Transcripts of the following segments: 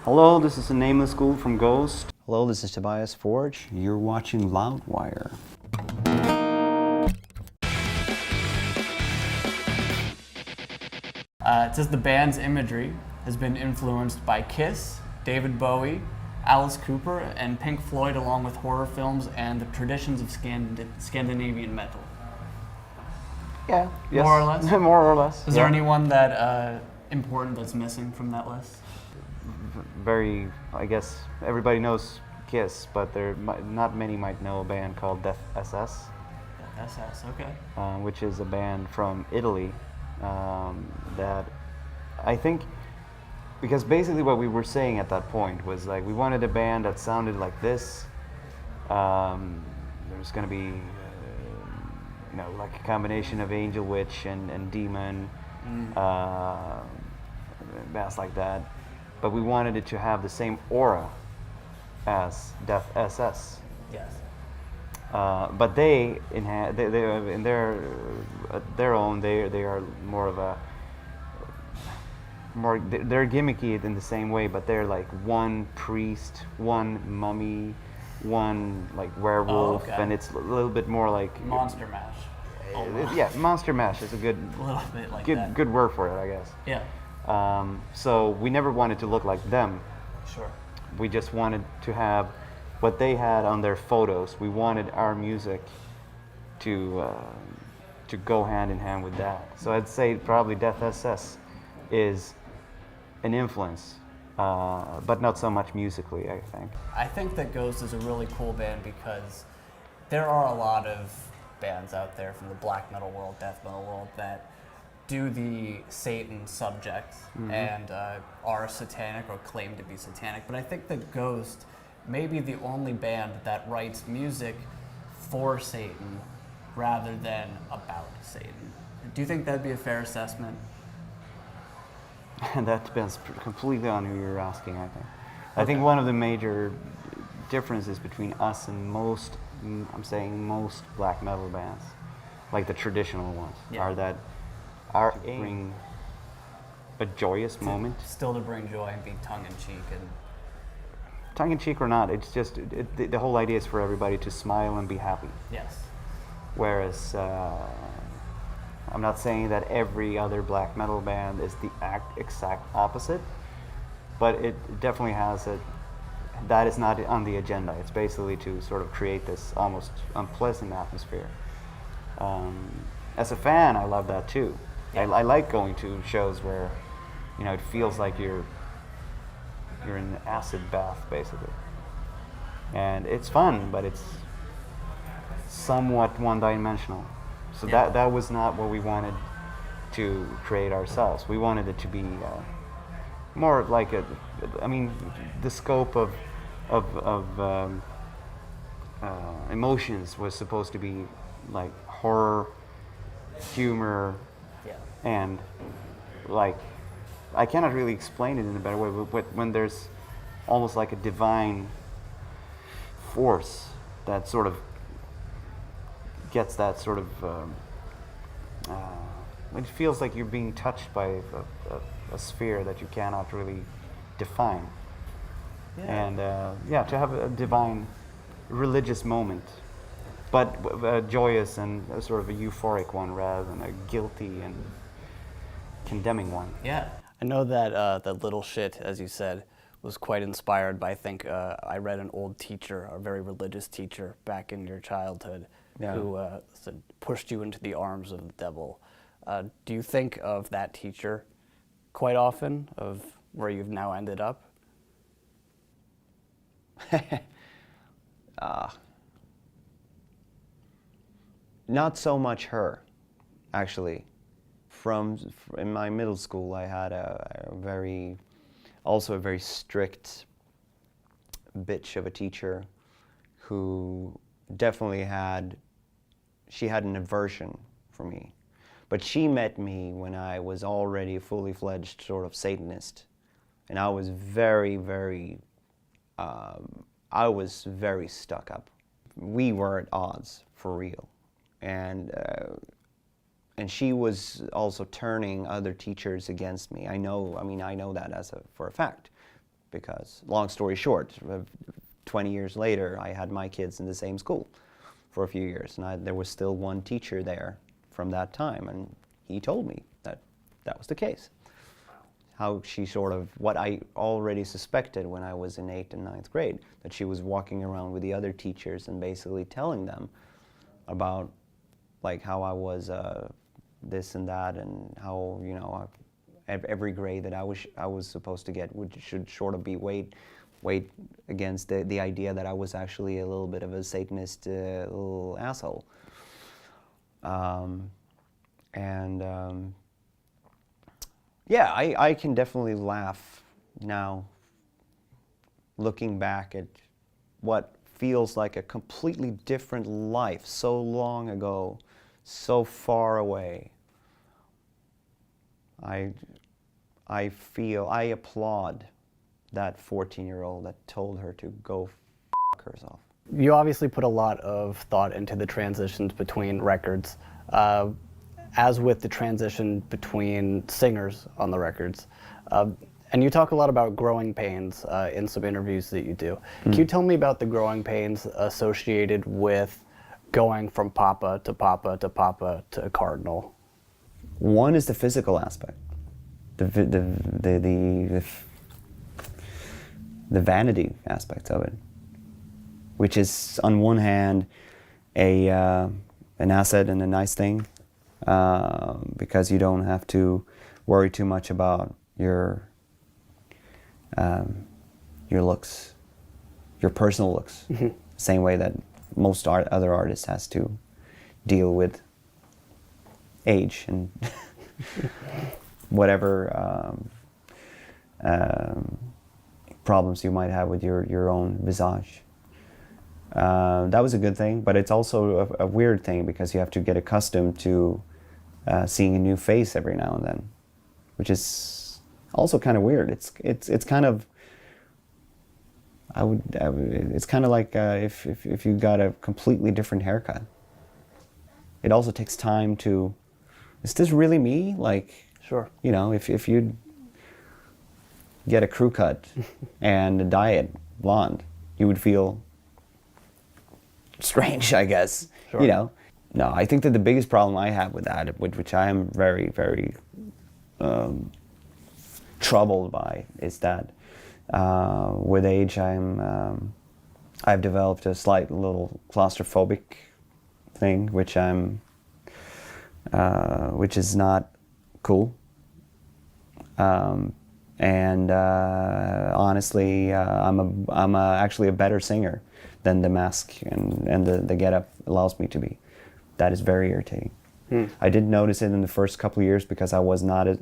Hello, this is the Nameless Ghoul from Ghost. Hello, this is Tobias Forge. You're watching Loudwire. It says the band's imagery has been influenced by Kiss, David Bowie, Alice Cooper, and Pink Floyd, along with horror films and the traditions of Scandinavian metal. Yeah, yes. More or less? More or less. Is there anyone that important that's missing from that list? Very, I guess, everybody knows Kiss, but not many might know a band called Death SS. Death SS, okay. Which is a band from Italy that I think, because basically what we were saying at that point was like we wanted a band that sounded like this. There's going to be, like a combination of angel, witch, and demon, bands like that. But we wanted it to have the same aura as Death SS. Yes. But they in their own, they are more of a they're gimmicky in the same way, but they're like one priest, one mummy, one like werewolf, and it's a little bit more like Monster Mash. Yeah, Monster Mash is a good little bit like good word for it, I guess. Yeah. So we never wanted to look like them. Sure. We just wanted to have what they had on their photos. We wanted our music to go hand in hand with that. So I'd say probably Death SS is an influence, but not so much musically, I think. I think that Ghost is a really cool band because there are a lot of bands out there from the black metal world, death metal world that do the Satan subject and are satanic or claim to be satanic. But I think that Ghost may be the only band that writes music for Satan rather than about Satan. Do you think that'd be a fair assessment? And that depends completely on who you're asking, I think. I think one of the major differences between us and most black metal bands, like the traditional ones, are that our aim bring a joyous moment. Still to bring joy and be tongue-in-cheek. And tongue-in-cheek or not, it's just, the whole idea is for everybody to smile and be happy. Yes. Whereas, I'm not saying that every other black metal band is the exact opposite, but it definitely has that is not on the agenda. It's basically to sort of create this almost unpleasant atmosphere. As a fan, I love that too. Yeah. I like going to shows where, it feels like you're in an acid bath, basically. And it's fun, but it's somewhat one-dimensional. So that was not what we wanted to create ourselves. We wanted it to be more like the scope of emotions was supposed to be like horror, humor, and like, I cannot really explain it in a better way, but when there's almost like a divine force that sort of gets that sort of, it feels like you're being touched by a sphere that you cannot really define. Yeah. And to have a divine religious moment, but a joyous and a sort of a euphoric one rather than a guilty and condemning one. Yeah. I know that that Little Shit, as you said, was quite inspired by, I think, I read an old teacher, a very religious teacher back in your childhood, who said, pushed you into the arms of the devil. Do you think of that teacher quite often, of where you've now ended up? Not so much her, actually. In my middle school, I had a very strict bitch of a teacher who definitely had an aversion for me. But she met me when I was already a fully fledged sort of Satanist. And I was very stuck up. We were at odds, for real. And she was also turning other teachers against me. I know that for a fact, because, long story short, 20 years later, I had my kids in the same school for a few years, and there was still one teacher there from that time, and he told me that that was the case. How she sort of, what I already suspected when I was in 8th and 9th grade, that she was walking around with the other teachers and basically telling them about like how I was this and that, and how, you know, every grade that I was supposed to get should sort of be weighed against the idea that I was actually a little bit of a Satanist little asshole. Yeah, I can definitely laugh now, looking back at what feels like a completely different life so long ago, so far away. I applaud that 14-year-old that told her to go f herself. You obviously put a lot of thought into the transitions between records, as with the transition between singers on the records. And you talk a lot about growing pains in some interviews that you do. Can you tell me about the growing pains associated with going from Papa to Papa to Papa to Cardinal? One is the physical aspect, the vanity aspect of it, which is on one hand an asset and a nice thing, because you don't have to worry too much about your looks, your personal looks, same way that most other artists has to deal with age and whatever problems you might have with your own visage. That was a good thing, but it's also a weird thing because you have to get accustomed to seeing a new face every now and then, which is also kind of weird. It's kind of it's kind of like if you got a completely different haircut. It also takes time to. Is this really me? Like, sure. You know, if you get a crew cut and dye it blonde, you would feel strange, I guess. Sure. You know, no, I think that the biggest problem I have with that, which I am very, very troubled by, is that with age I've developed a slight little claustrophobic thing, which is not cool. And honestly, I'm actually a better singer than the mask and the getup allows me to be. That is very irritating. I did notice it in the first couple of years because I was not as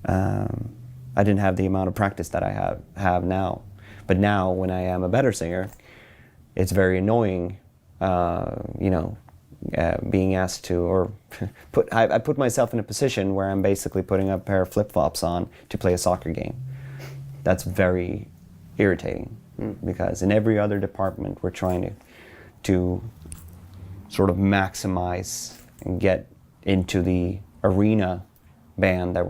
I didn't have the amount of practice that I have now. But now, when I am a better singer, it's very annoying, being asked to, or I put myself in a position where I'm basically putting a pair of flip-flops on to play a soccer game. That's very irritating, because in every other department we're trying to sort of maximize and get into the arena band that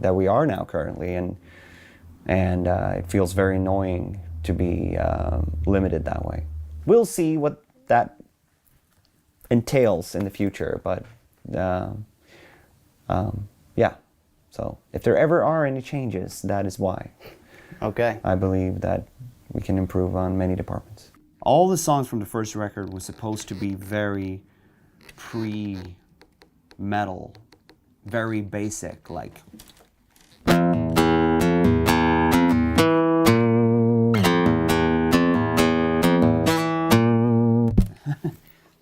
that we are now currently, and it feels very annoying to be limited that way. We'll see what that entails in the future, but yeah. So if there ever are any changes, that is why. Okay. I believe that we can improve on many departments. All the songs from the first record were supposed to be very pre-metal, very basic, like.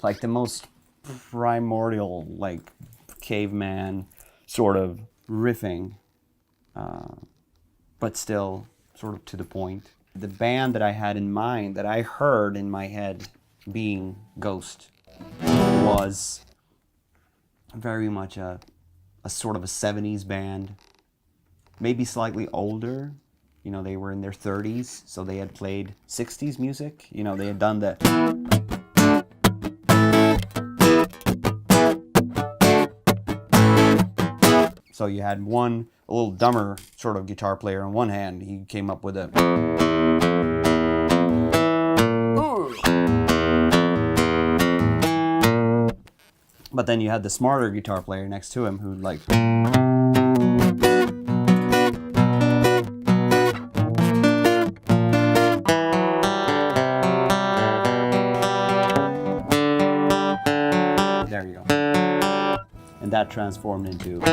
Like the most primordial, like caveman sort of riffing, but still sort of to the point. The band that I had in mind, that I heard in my head being Ghost, was very much a sort of a 70s band, maybe slightly older. You know, they were in their 30s, so they had played 60s music. You know, they had done the... So you had a little dumber sort of guitar player on one hand. He came up with a... But then you had the smarter guitar player next to him who like... There you go. And that transformed into...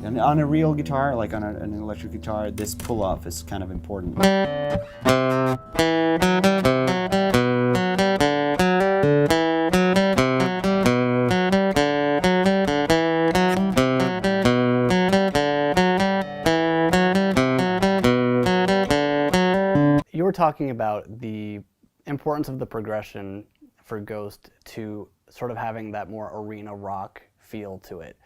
And on a real guitar, like on an electric guitar, this pull-off is kind of important. You were talking about the importance of the progression for Ghost to sort of having that more arena rock feel to it.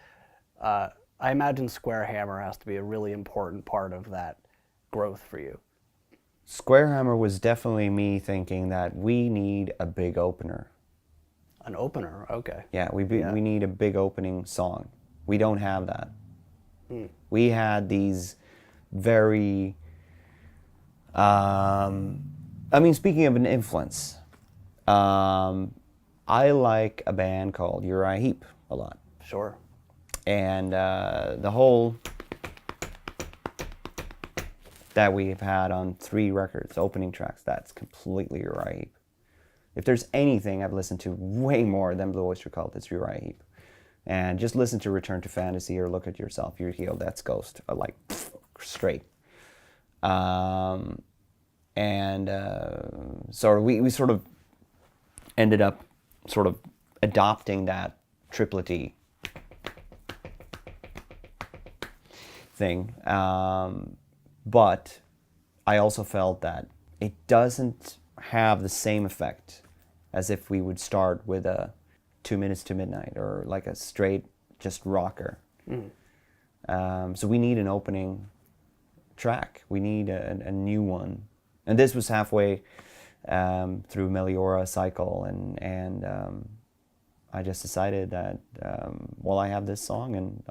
I imagine Square Hammer has to be a really important part of that growth for you. Square Hammer was definitely me thinking that we need a big opener. An opener, okay. Yeah, we need a big opening song. We don't have that. We had these very... I mean, speaking of an influence, I like a band called Uriah Heep a lot. Sure. And the whole that we've had on 3 records, opening tracks, that's completely Uriah Heep. If there's anything I've listened to way more than Blue Oyster Cult, it's Uriah Heep. And just listen to Return to Fantasy or Look at Yourself, You're Healed, that's Ghost, like straight. So we sort of ended up sort of adopting that triplety thing. But I also felt that it doesn't have the same effect as if we would start with a 2 Minutes to Midnight or like a straight just rocker. So we need an opening track. We need a new one. And this was halfway through Meliora cycle, and I just decided that well, I have this song, and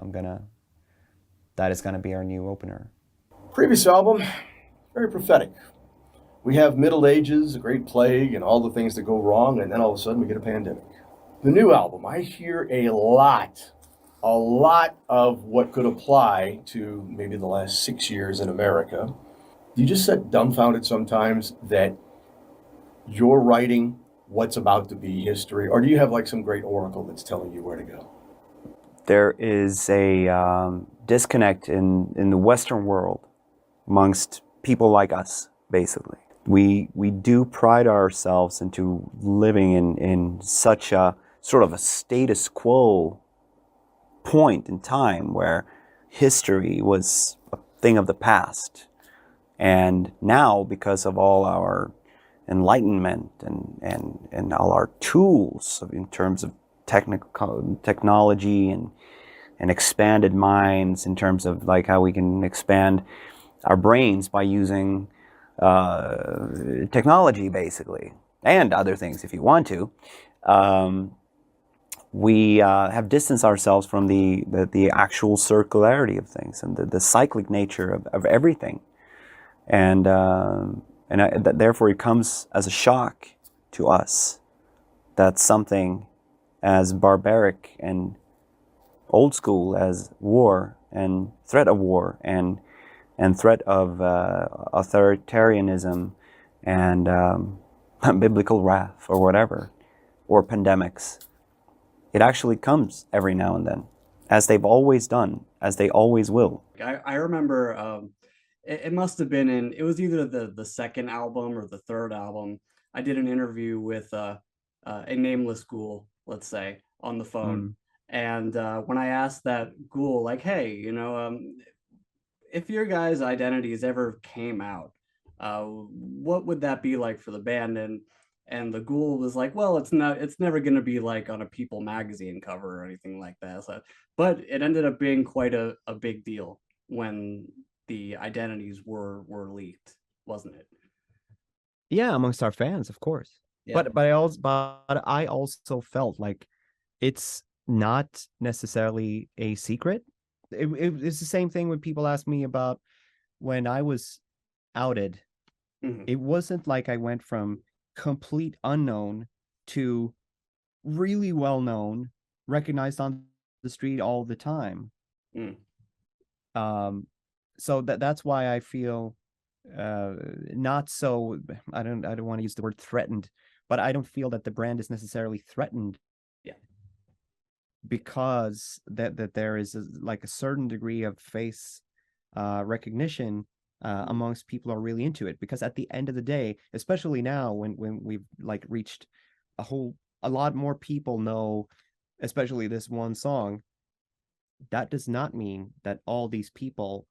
that is gonna be our new opener. Previous album, very prophetic. We have Middle Ages, a great plague, and all the things that go wrong, and then all of a sudden we get a pandemic. The new album, I hear a lot of what could apply to maybe the last 6 years in America. Do you just sit dumbfounded sometimes that you're writing what's about to be history, or do you have like some great oracle that's telling you where to go? There is a disconnect in the Western world amongst people like us, basically. We do pride ourselves into living in such a sort of a status quo point in time where history was a thing of the past. And now, because of all our enlightenment and all our tools in terms of technology and expanded minds, in terms of like how we can expand our brains by using technology, basically, and other things if you want to, we have distanced ourselves from the actual circularity of things and the cyclic nature of everything. And therefore it comes as a shock to us that something as barbaric and old school as war and threat of war and threat of authoritarianism and biblical wrath or whatever, or pandemics, it actually comes every now and then, as they've always done, as they always will. I remember it must have been it was either the second album or the third album. I did an interview with a Nameless Ghoul, let's say, on the phone. And when I asked that Ghoul, like, hey, if your guys' identities ever came out, what would that be like for the band? And the Ghoul was like, well, it's never going to be like on a People magazine cover or anything like that. So, but it ended up being quite a big deal when the identities were leaked, wasn't it? Yeah, amongst our fans, of course. Yeah. But I also felt like it's not necessarily a secret. It's the same thing when people ask me about when I was outed. Mhm. It wasn't like I went from complete unknown to really well known, recognized on the street all the time. Mm. So that's why I feel not so, I don't want to use the word threatened, but I don't feel that the brand is necessarily threatened. Yeah. Because that there is like a certain degree of face recognition amongst people who are really into it. Because at the end of the day, especially now when we've like reached a lot more people know, especially this one song, that does not mean that all these people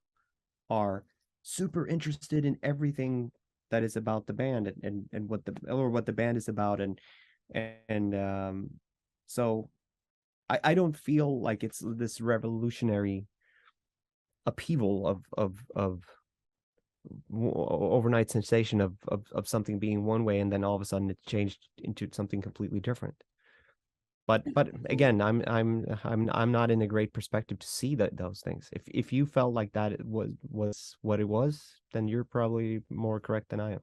are super interested in everything that is about the band and what the band is about and so I don't feel like it's this revolutionary upheaval of overnight sensation of something being one way and then all of a sudden it's changed into something completely different. But again, I'm not in a great perspective to see those things. If you felt like that it was what it was, then you're probably more correct than I am.